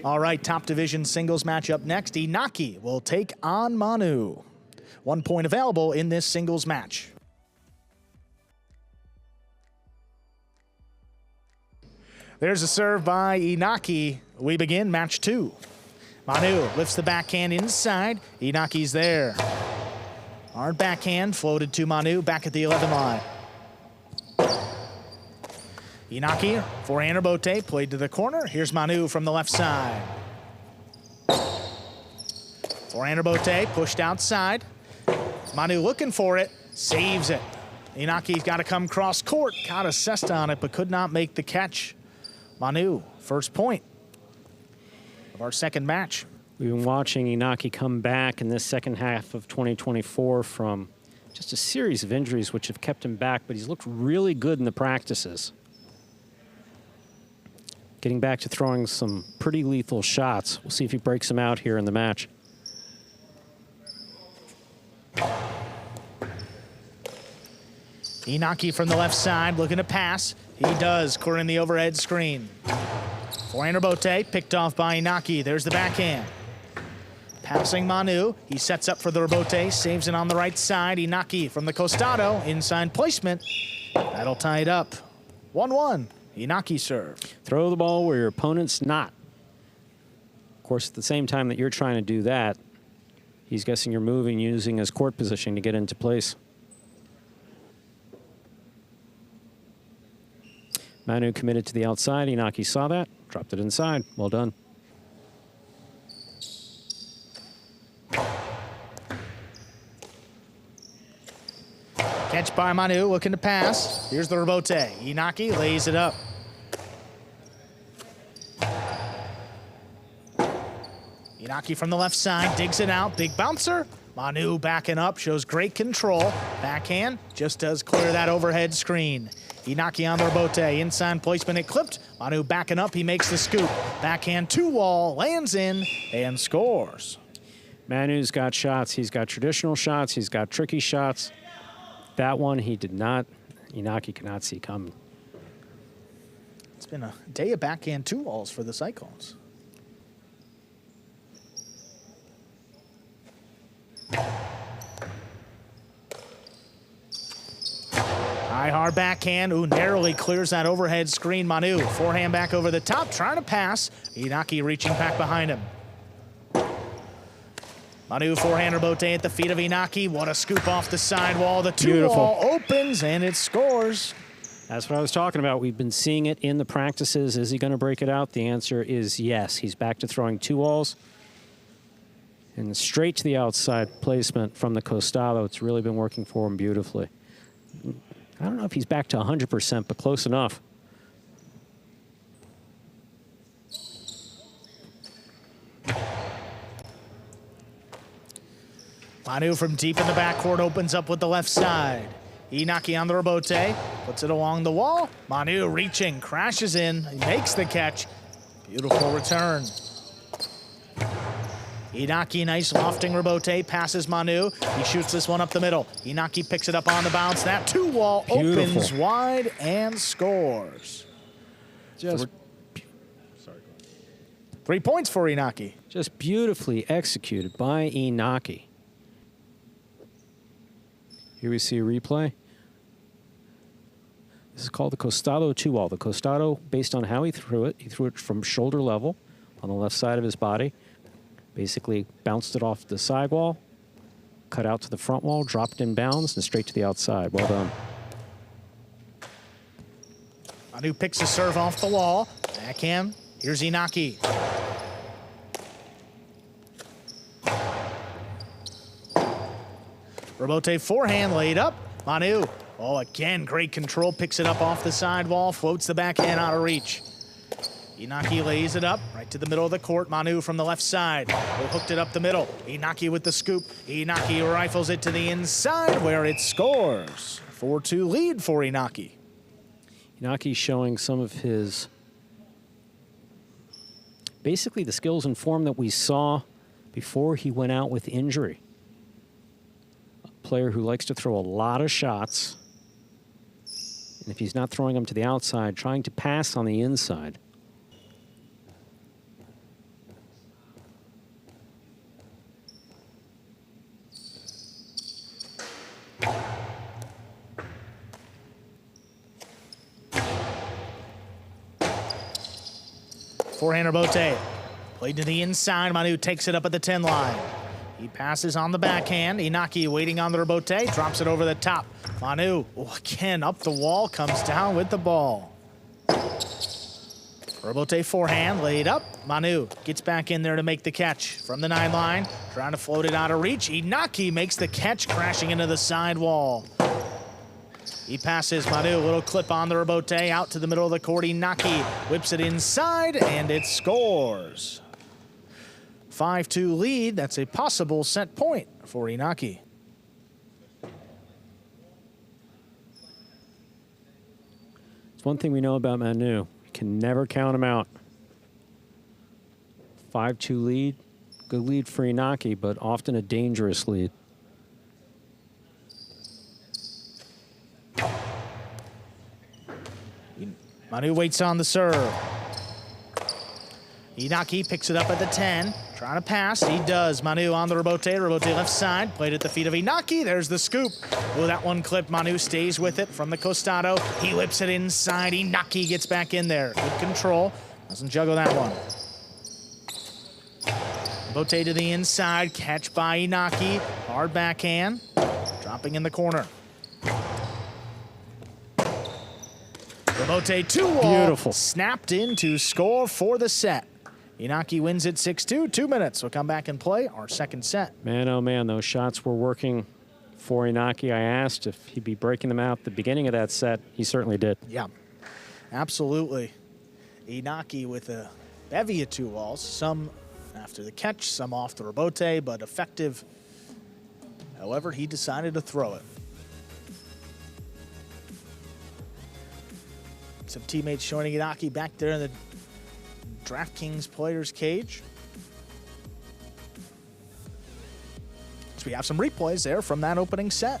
All right, top division singles matchup next. Inaki will take on Manu. 1 point available in this singles match. There's a serve by Inaki. We begin match 2. Manu lifts the backhand inside. Inaki's there. Hard backhand floated to Manu back at the 11 line. Inaki, forehand rebote, played to the corner. Here's Manu from the left side. Forehand rebote, pushed outside. Manu looking for it, saves it. Inaki's got to come cross court. Got assessed on it, but could not make the catch. Manu, first point of our second match. We've been watching Inaki come back in this second half of 2024 from just a series of injuries which have kept him back, but he's looked really good in the practices. Getting back to throwing some pretty lethal shots. We'll see if he breaks them out here in the match. Inaki from the left side looking to pass. He does, clearing the overhead screen. Forehand rebote, picked off by Inaki. There's the backhand. Passing Manu. He sets up for the rebote, saves it on the right side. Inaki from the costado, inside placement. That'll tie it up. 1-1. Inaki serve. Throw the ball where your opponent's not. Of course, at the same time that you're trying to do that, he's guessing you're moving, using his court position to get into place. Manu committed to the outside. Inaki saw that, dropped it inside. Well done. Catch by Manu, looking to pass. Here's the rebote. Inaki lays it up. Inaki from the left side, digs it out. Big bouncer. Manu backing up, shows great control. Backhand, just does clear that overhead screen. Inaki on the rebote, inside placement, it clipped. Manu backing up, he makes the scoop. Backhand two-wall, lands in, and scores. Manu's got shots. He's got traditional shots. He's got tricky shots. That one he did not, Inaki could not see coming. It's been a day of backhand two-walls for the Cyclones. High hard backhand. Ooh, narrowly clears that overhead screen. Manu, forehand back over the top, trying to pass. Inaki reaching back behind him. Manu, forehand rebote at the feet of Inaki. What a scoop off the sidewall. The two-wall opens, and it scores. That's what I was talking about. We've been seeing it in the practices. Is he going to break it out? The answer is yes. He's back to throwing two-walls. And straight to the outside placement from the costado. It's really been working for him beautifully. I don't know if he's back to 100%, but close enough. Manu from deep in the backcourt opens up with the left side. Inaki on the rebote, puts it along the wall. Manu reaching, crashes in, he makes the catch. Beautiful return. Inaki, nice lofting rebote, passes Manu. He shoots this one up the middle. Inaki picks it up on the bounce. That two-wall opens wide and scores. Just 3 points for Inaki. Just beautifully executed by Inaki. Here we see a replay. This is called the costado two-wall. The costado, based on how he threw it from shoulder level on the left side of his body. Basically bounced it off the sidewall, cut out to the front wall, dropped in bounds, and straight to the outside. Well done. Manu picks a serve off the wall. Backhand. Here's Inaki. Rebote forehand laid up. Manu. Oh, again, great control. Picks it up off the sidewall. Floats the backhand out of reach. Inaki lays it up right to the middle of the court. Manu from the left side. Hooked it up the middle. Inaki with the scoop. Inaki rifles it to the inside where it scores. 4-2 lead for Inaki. Inaki showing some of his, basically the skills and form that we saw before he went out with injury. A player who likes to throw a lot of shots. And if he's not throwing them to the outside, trying to pass on the inside. Forehand rebote. Played to the inside. Manu takes it up at the 10 line. He passes on the backhand. Inaki waiting on the rebote. Drops it over the top. Manu, again, up the wall. Comes down with the ball. Rebote forehand, laid up. Manu gets back in there to make the catch from the 9 line. Trying to float it out of reach. Inaki makes the catch, crashing into the side wall. He passes Manu, a little clip on the rebote, out to the middle of the court. Inaki whips it inside, and it scores. 5-2 lead. That's a possible set point for Inaki. It's one thing we know about Manu. Can never count him out. 5-2 lead. Good lead for Inaki, but often a dangerous lead. Manu waits on the serve. Inaki picks it up at the 10. Trying to pass. He does. Manu on the rebote. Rebote left side. Played at the feet of Inaki. There's the scoop. Oh, that one clip. Manu stays with it from the costado. He whips it inside. Inaki gets back in there. Good control. Doesn't juggle that one. Rebote to the inside. Catch by Inaki. Hard backhand. Dropping in the corner. Rebote 2-wall. Beautiful. Snapped in to score for the set. Inaki wins it 6-2. 2 minutes. We'll come back and play our second set. Man, oh man, those shots were working for Inaki. I asked if he'd be breaking them out at the beginning of that set. He certainly did. Yeah, absolutely. Inaki with a bevy of 2-walls. Some after the catch, some off the rebote, but effective. However, he decided to throw it. Some teammates joining Inaki back there in the DraftKings players cage. So we have some replays there from that opening set.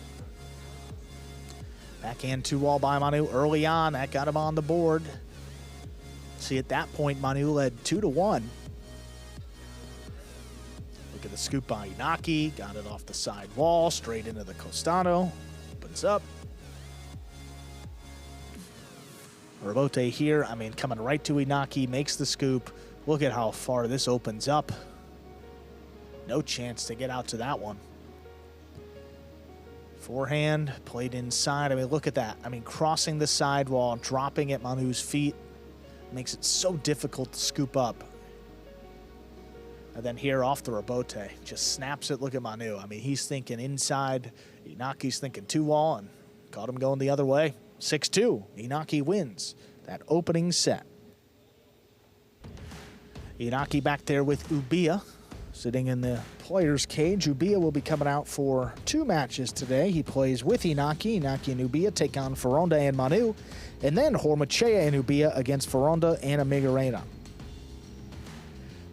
Backhand 2-wall by Manu early on. That got him on the board. See, at that point, Manu led 2-1. Look at the scoop by Inaki. Got it off the side wall, straight into the costado. Opens up. Rebote here, I mean, coming right to Inaki, makes the scoop. Look at how far this opens up. No chance to get out to that one. Forehand, played inside. I mean, look at that. I mean, crossing the sidewall, dropping at Manu's feet. Makes it so difficult to scoop up. And then here off the rebote, just snaps it. Look at Manu. I mean, he's thinking inside. Inaki's thinking 2-wall and caught him going the other way. 6-2. Inaki wins that opening set. Inaki back there with Ubia sitting in the player's cage. Ubia will be coming out for 2 matches today. He plays with Inaki. Inaki and Ubia take on Ferronda and Manu. And then Hormachea and Ubia against Ferronda and Amigarena.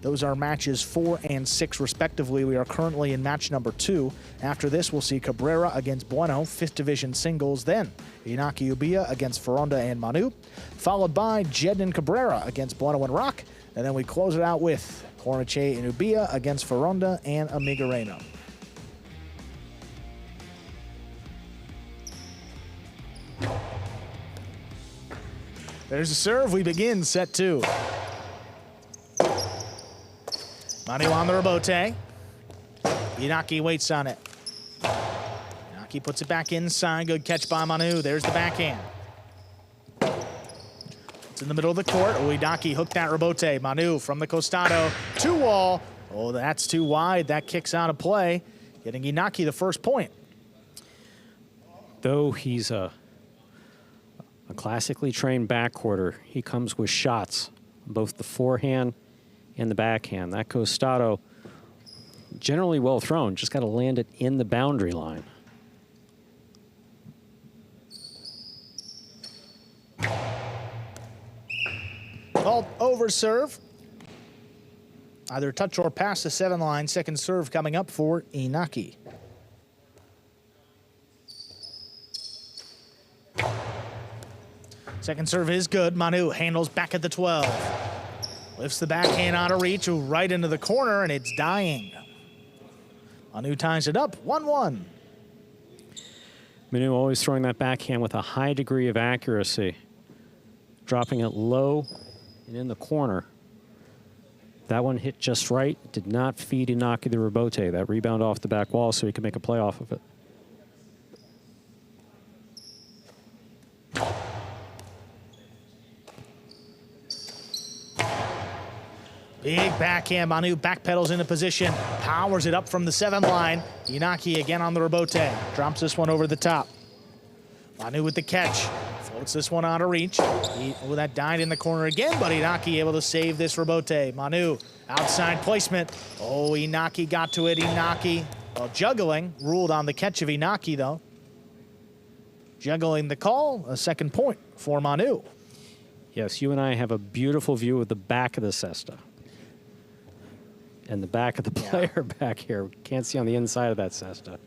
Those are matches 4 and 6 respectively. We are currently in match number 2. After this, we'll see Cabrera against Bueno, 5th division singles. Then Inaki Ubia against Ferronda and Manu, followed by Jed and Cabrera against Bueno and Rock. And then we close it out with Hormachea and Ubia against Ferronda and Amigarena. There's a serve. We begin set 2. Manu on the rebote. Inaki waits on it. Inaki puts it back inside. Good catch by Manu. There's the backhand. It's in the middle of the court. Oh, Inaki hooked that rebote. Manu from the costado. 2-wall. Oh, that's too wide. That kicks out of play. Getting Inaki the first point. Though he's a classically trained backcourter, he comes with shots, both the forehand and the backhand. That costado, generally well thrown, just got to land it in the boundary line. Called over serve. Either touch or pass the 7 line. Second serve coming up for Inaki. Second serve is good. Manu handles back at the 12. Lifts the backhand out of reach, right into the corner, and it's dying. Manu ties it up, 1-1. Manu always throwing that backhand with a high degree of accuracy, dropping it low and in the corner. That one hit just right. Did not feed Inaki the rebote. That rebound off the back wall so he could make a play off of it. Big backhand. Manu backpedals into position. Powers it up from the 7 line. Inaki again on the rebote. Drops this one over the top. Manu with the catch. Floats this one out of reach. That died in the corner again, but Inaki able to save this rebote. Manu, outside placement. Oh, Inaki got to it. Inaki, well, juggling. Ruled on the catch of Inaki, though. Juggling the call. A second point for Manu. Yes, you and I have a beautiful view of the back of the cesta. And the back of the player back here. Can't see on the inside of that cesta.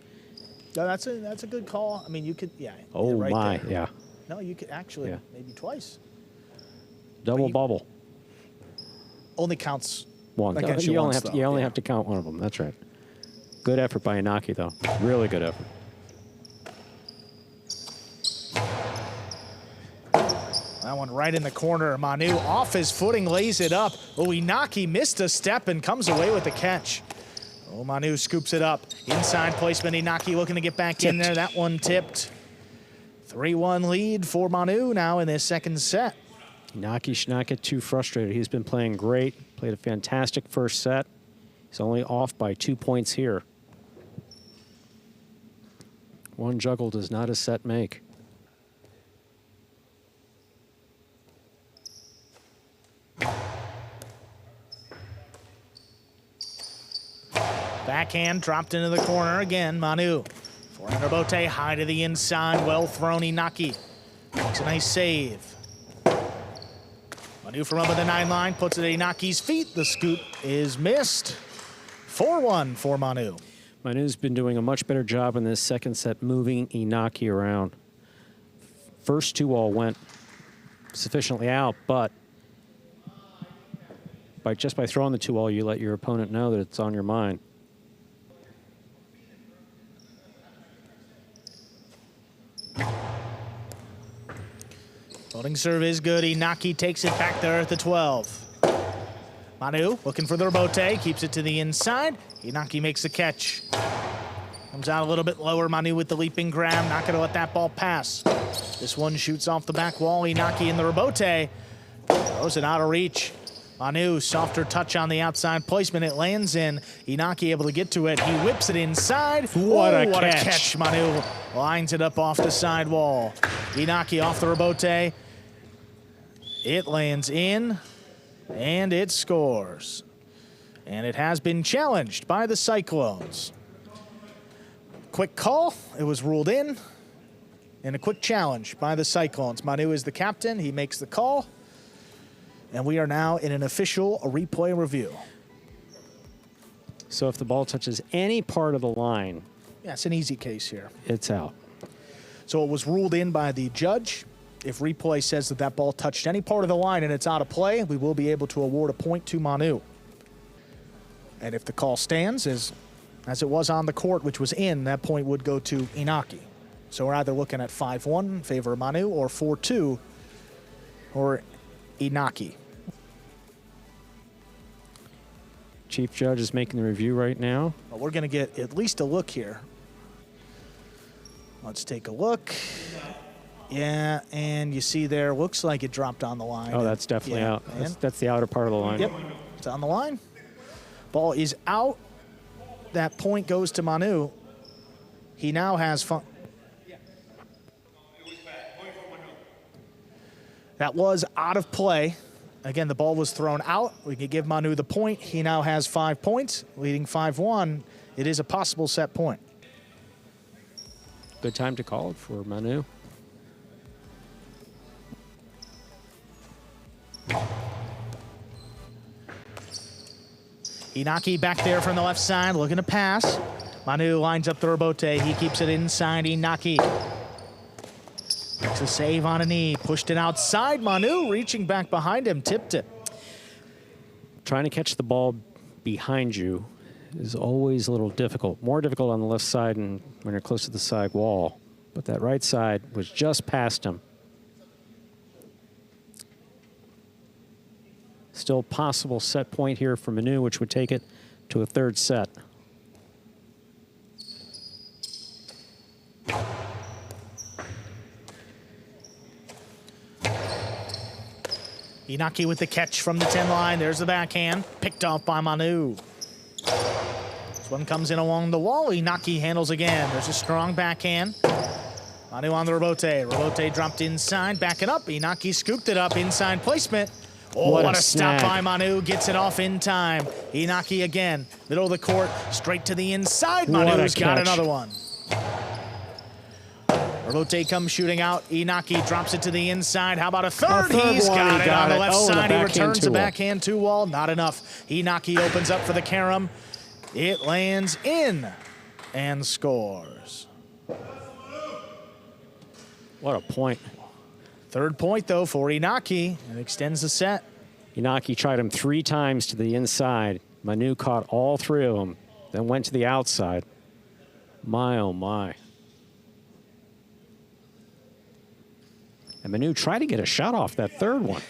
No, that's a good call. I mean, you could, Oh, right my, there. yeah. No, you could actually, maybe twice. Double bubble. Only counts one. against You once, only have to count one of them. That's right. Good effort by Inaki, though. Really good effort. That one right in the corner. Manu off his footing, lays it up. Oh, Inaki missed a step and comes away with the catch. Oh, Manu scoops it up. Inside placement, Inaki looking to get back in there. That one tipped. 3-1 lead for Manu now in this second set. Inaki should not get too frustrated. He's been playing great. Played a fantastic first set. He's only off by 2 points here. One juggle does not a set make. Backhand dropped into the corner again. Manu. Forehand rebote high to the inside. Well thrown, Inaki. Makes a nice save. Manu from up at the 9 line puts it at Inaki's feet. The scoop is missed. 4-1 for Manu. Manu's been doing a much better job in this second set moving Inaki around. First 2 all went sufficiently out, but just by throwing the 2 all, you let your opponent know that it's on your mind. Floating serve is good. Inaki takes it back there at the 12. Manu looking for the rebote, keeps it to the inside. Inaki makes the catch. Comes out a little bit lower. Manu with the leaping grab, not going to let that ball pass. This one shoots off the back wall. Inaki in the rebote. Throws it out of reach. Manu, softer touch on the outside placement. It lands in. Inaki able to get to it. He whips it inside. What a catch. catch. Manu lines it up off the side wall. Inaki off the rebote. It lands in, and it scores. And it has been challenged by the Cyclones. Quick call. It was ruled in. And a quick challenge by the Cyclones. Manu is the captain. He makes the call. And we are now in an official replay review. So if the ball touches any part of the line, Yeah, it's an easy case here. it's out. So it was ruled in by the judge. If replay says that that ball touched any part of the line and it's out of play, we will be able to award a point to Manu. And if the call stands as it was on the court, which was in, that point would go to Inaki. So we're either looking at 5-1 in favor of Manu or 4-2 or Inaki. Chief Judge is making the review right now. Well, we're going to get at least a look here. Let's take a look. Yeah, and you see there, looks like it dropped on the line. Oh, that's definitely Yeah, out. and- That's the outer part of the line. Yep, it's on the line. Ball is out. That point goes to Manu. He now has fun. That was out of play. Again, the ball was thrown out. We could give Manu the point. He now has 5 points, leading 5-1. It is a possible set point. Good time to call it for Manu. Inaki back there from the left side, looking to pass. Manu lines up the rebote. He keeps it inside. Inaki makes a save on a knee. Pushed it outside. Manu reaching back behind him, tipped it. Trying to catch the ball behind you is always a little difficult. More difficult on the left side and when you're close to the side wall. But that right side was just past him. Still possible set point here for Manu, which would take it to a third set. Inaki with the catch from the 10 line. There's the backhand. Picked off by Manu. This one comes in along the wall. Inaki handles again. There's a strong backhand. Manu on the rebote. Rebote dropped inside. Backing up. Inaki scooped it up. Inside placement. Oh, what a stop by Manu. Gets it off in time. Inaki again. Middle of the court. Straight to the inside. Manu's got another one. Rebote comes shooting out. Inaki drops it to the inside. How about a third? He's got it on the left side. He returns the backhand two wall. Not enough. Inaki opens up for the carom. It lands in and scores. What a point. Third point, though, for Inaki. It extends the set. Inaki tried him 3 times to the inside. Manu caught all 3 of them, then went to the outside. My, oh, my. And Manu tried to get a shot off that third one.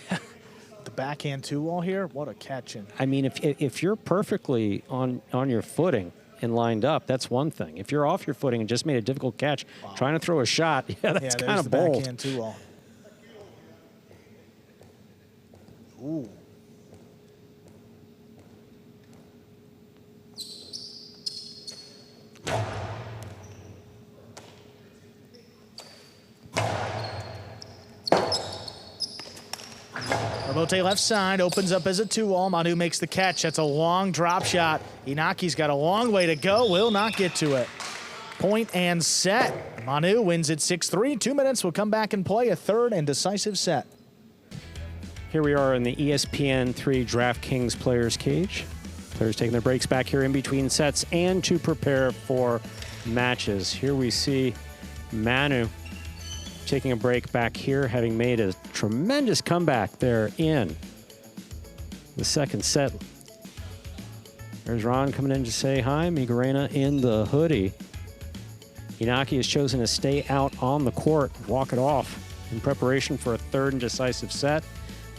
The backhand two wall here, what a catching. I mean, if you're perfectly on your footing and lined up, that's one thing. If you're off your footing and just made a difficult catch, trying to throw a shot, that's kind of bold. Backhand two wall. Ooh. Rebote left side, opens up as a 2-all. Manu makes the catch. That's a long drop shot. Inaki's got a long way to go. Will not get to it. Point and set. Manu wins it 6-3. 2 minutes. We'll come back and play a third and decisive set. Here we are in the ESPN 3 DraftKings Players Cage. Players taking their breaks back here in between sets and to prepare for matches. Here we see Manu taking a break back here, having made a tremendous comeback there in the second set. There's Ron coming in to say hi. Migarena in the hoodie. Inaki has chosen to stay out on the court, walk it off in preparation for a third and decisive set.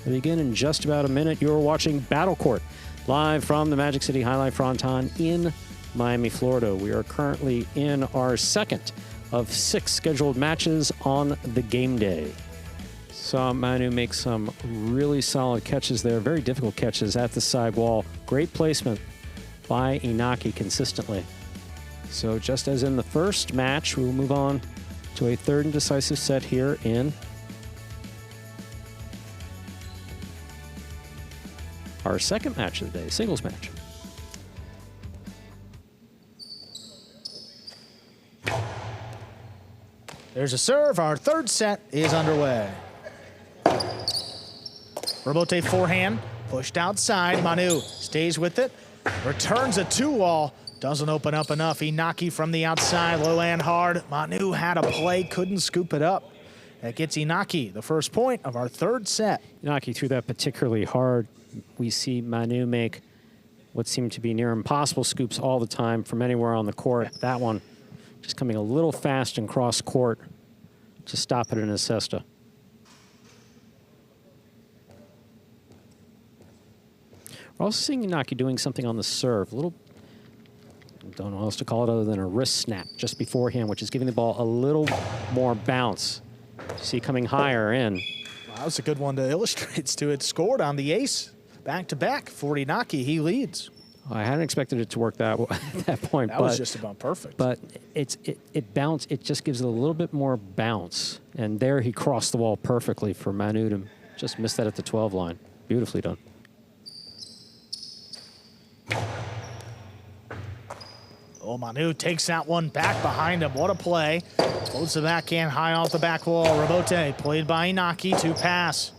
We'll begin in just about a minute. You're watching Battle Court live from the Magic City Jai-Alai Fronton in Miami, Florida. We are currently in our second of 6 scheduled matches on the game day. Saw Manu make some really solid catches there, very difficult catches at the side wall. Great placement by Inaki consistently. So just as in the first match, we will move on to a third and decisive set here in our second match of the day, singles match. There's a serve. Our third set is underway. Rebote forehand, pushed outside. Manu stays with it, returns a 2-wall. Doesn't open up enough. Inaki from the outside, low and hard. Manu had a play, couldn't scoop it up. That gets Inaki the first point of our third set. Inaki threw that particularly hard. We see Manu make what seemed to be near impossible scoops all the time from anywhere on the court. That one just coming a little fast and cross court to stop it in his cesta. We're also seeing Inaki doing something on the serve. A little, don't know what else to call it other than a wrist snap just beforehand, which is giving the ball a little more bounce. You see coming higher in. Wow, that was a good one to illustrate. Stu had scored on the ace. Back-to-back for Inaki. He leads. I hadn't expected it to work that at that point. That was just about perfect. But it bounced. It just gives it a little bit more bounce. And there he crossed the wall perfectly for Manu to just miss that at the 12 line. Beautifully done. Oh, Manu takes that one back behind him. What a play. Floats the backhand high off the back wall. Rebote played by Inaki to pass.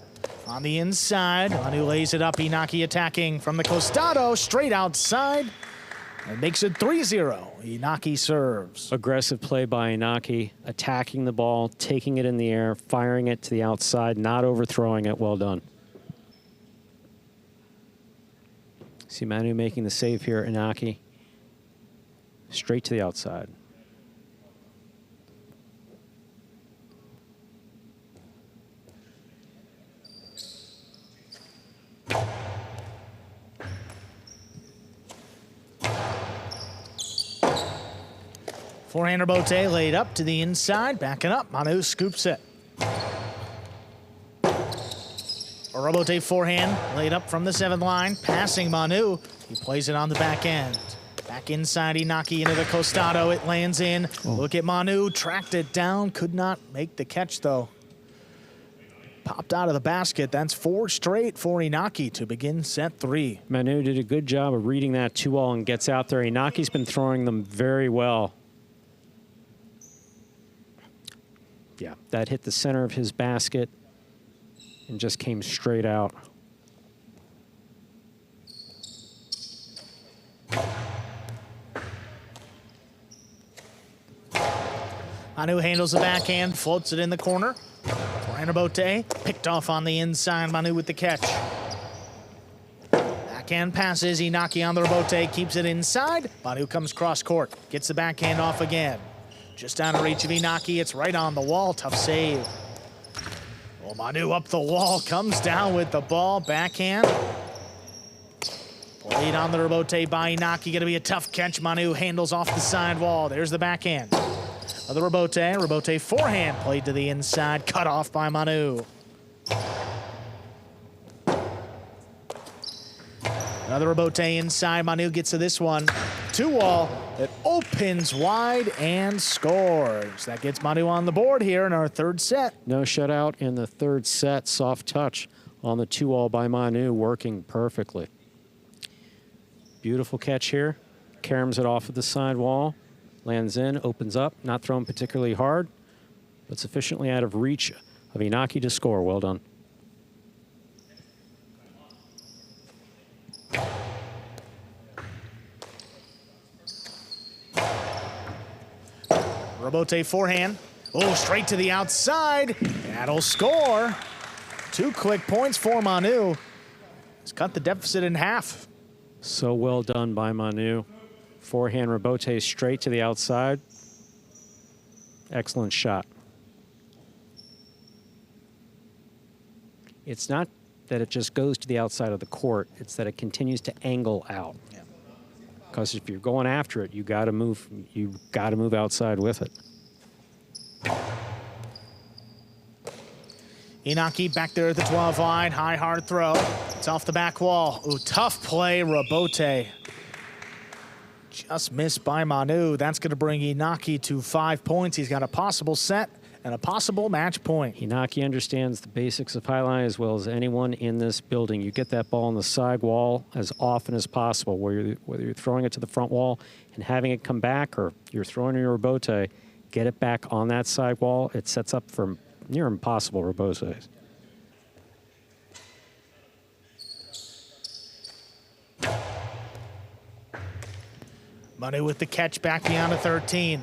On the inside, Manu lays it up. Inaki attacking from the costado, straight outside. And makes it 3-0. Inaki serves. Aggressive play by Inaki, attacking the ball, taking it in the air, firing it to the outside, not overthrowing it. Well done. See Manu making the save here. Inaki straight to the outside. Forehand rebote laid up to the inside, backing up. Manu scoops it. A rebote forehand laid up from the 7th line, passing Manu. He plays it on the back end. Back inside, Inaki into the costado. It lands in. Look at Manu, tracked it down. Could not make the catch, though. Popped out of the basket. That's 4 straight for Inaki to begin set 3. Manu did a good job of reading that 2-all and gets out there. Inaki's been throwing them very well. Yeah, that hit the center of his basket and just came straight out. Manu handles the backhand, floats it in the corner. Forehand rebote, picked off on the inside. Manu with the catch. Backhand passes. Inaki on the rebote, keeps it inside. Manu comes cross court, gets the backhand off again. Just out of reach of Inaki. It's right on the wall. Tough save. Well, Manu up the wall, comes down with the ball. Backhand. Played on the rebote by Inaki. Going to be a tough catch. Manu handles off the sidewall. There's the backhand. The rebote forehand played to the inside, cut off by Manu. Another rebote inside. Manu gets to this one. 2-all. It opens wide and scores. That gets Manu on the board here in our 3rd set. No shutout in the 3rd set. Soft touch on the 2-all by Manu, working perfectly. Beautiful catch here. Caroms it off of the sidewall. Lands in, opens up, not thrown particularly hard, but sufficiently out of reach of Inaki to score. Well done. Rebote forehand. Oh, straight to the outside. That'll score. 2 quick points for Manu. He's cut the deficit in half. So well done by Manu. Forehand rebote straight to the outside. Excellent shot. It's not that it just goes to the outside of the court. It's that it continues to angle out. Because if you're going after it, you got to move. You got to move outside with it. Inaki back there at the 12 line. High, hard throw. It's off the back wall. Ooh, tough play, rebote. Just missed by Manu. That's going to bring Inaki to 5 points. He's got a possible set and a possible match point. Inaki understands the basics of highline as well as anyone in this building. You get that ball on the side wall as often as possible, whether you're throwing it to the front wall and having it come back or you're throwing your rebote, get it back on that side wall. It sets up for near impossible rebotes. Manu with the catch back beyond the 13.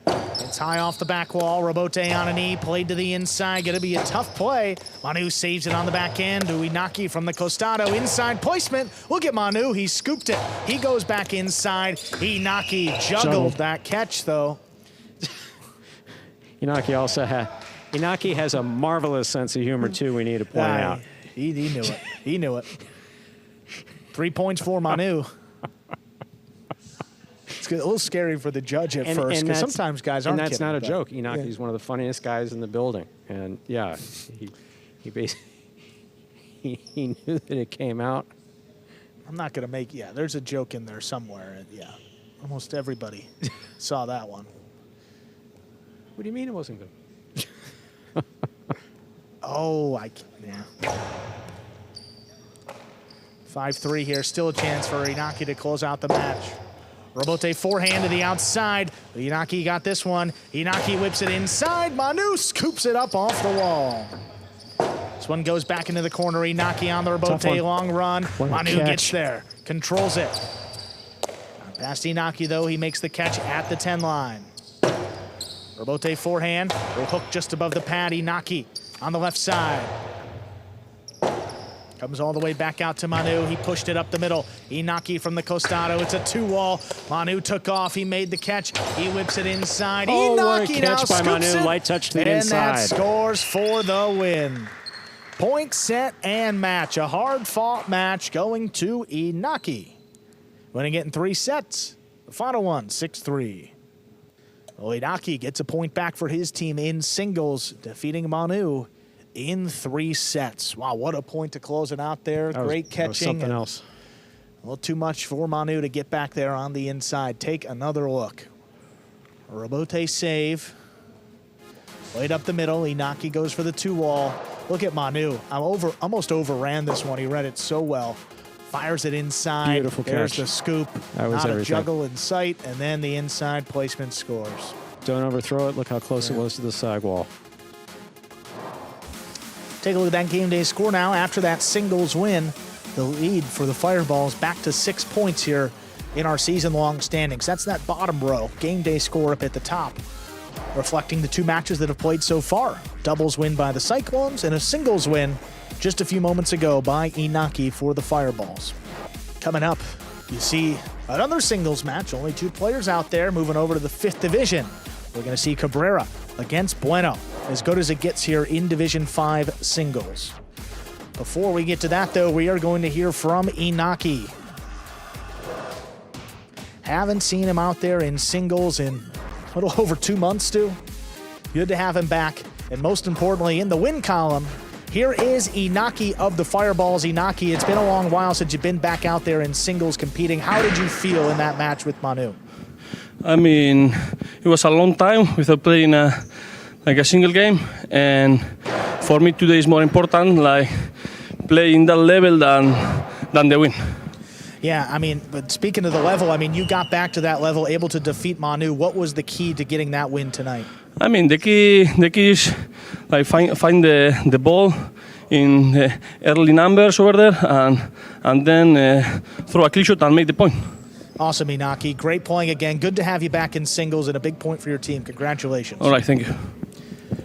It's high off the back wall. Rebote on a knee, played to the inside. Going to be a tough play. Manu saves it on the back end. Inaki from the costado. Inside placement. Look at Manu. He scooped it. He goes back inside. Inaki juggled that catch, though. Inaki has a marvelous sense of humor, too, we need to point out. He knew it. He knew it. 3 points for Manu. It's a little scary for the judge at first, because sometimes guys aren't kidding. And that's not a joke. Yeah. Inaki's one of the funniest guys in the building. And, yeah, he basically he knew that it came out. I'm not going to make, there's a joke in there somewhere. Almost everybody saw that one. What do you mean it wasn't good? Oh, yeah. 5-3 here. Still a chance for Inaki to close out the match. Rebote forehand to the outside. Inaki got this one. Inaki whips it inside. Manu scoops it up off the wall. This one goes back into the corner. Inaki on the rebote, long run. Manu gets there, controls it. Past Inaki, though, he makes the catch at the 10 line. Rebote forehand, will hook just above the pad. Inaki on the left side. Comes all the way back out to Manu. He pushed it up the middle. Inaki from the costado. It's a 2-wall. Manu took off. He made the catch. He whips it inside. Oh, Inaki what a catch by Manu. Light touch to the inside. And that scores for the win. Point, set, and match. A hard-fought match going to Inaki. Winning it in 3 sets. The final one, 6-3. Well, Inaki gets a point back for his team in singles, defeating Manu in 3 sets. Wow, what a point to close it out there. Great catching. That was something else. A little too much for Manu to get back there on the inside. Take another look. Robote save. Played up the middle. Inaki goes for the 2-wall. Look at Manu. Almost overran this one. He read it so well. Fires it inside. Beautiful catch. There's the scoop. That was Not everything. a juggle in sight, and then the inside placement scores. Don't overthrow it. Look how close it was to the sidewall. Take a look at that game day score now. After that singles win, the lead for the Fireballs back to 6 points here in our season-long standings. That's that bottom row. Game day score up at the top, reflecting the 2 matches that have played so far. Doubles win by the Cyclones and a singles win just a few moments ago by Inaki for the Fireballs. Coming up, you see another singles match. Only 2 players out there moving over to the 5th division. We're going to see Cabrera against Bueno. As good as it gets here in Division 5 singles. Before we get to that, though, we are going to hear from Inaki. Haven't seen him out there in singles in a little over 2 months, Stu. Good to have him back. And most importantly, in the win column, here is Inaki of the Fireballs. Inaki, it's been a long while since you've been back out there in singles competing. How did you feel in that match with Manu? I mean, it was a long time without playing like a single game, and for me today is more important, like playing that level than the win. Yeah, I mean, but speaking of the level, I mean, you got back to that level, able to defeat Manu. What was the key to getting that win tonight? I mean, the key is like find the ball in the early numbers over there, and then throw a clean shot and make the point. Awesome, Inaki. Great playing again. Good to have you back in singles and a big point for your team. Congratulations. All right, thank you.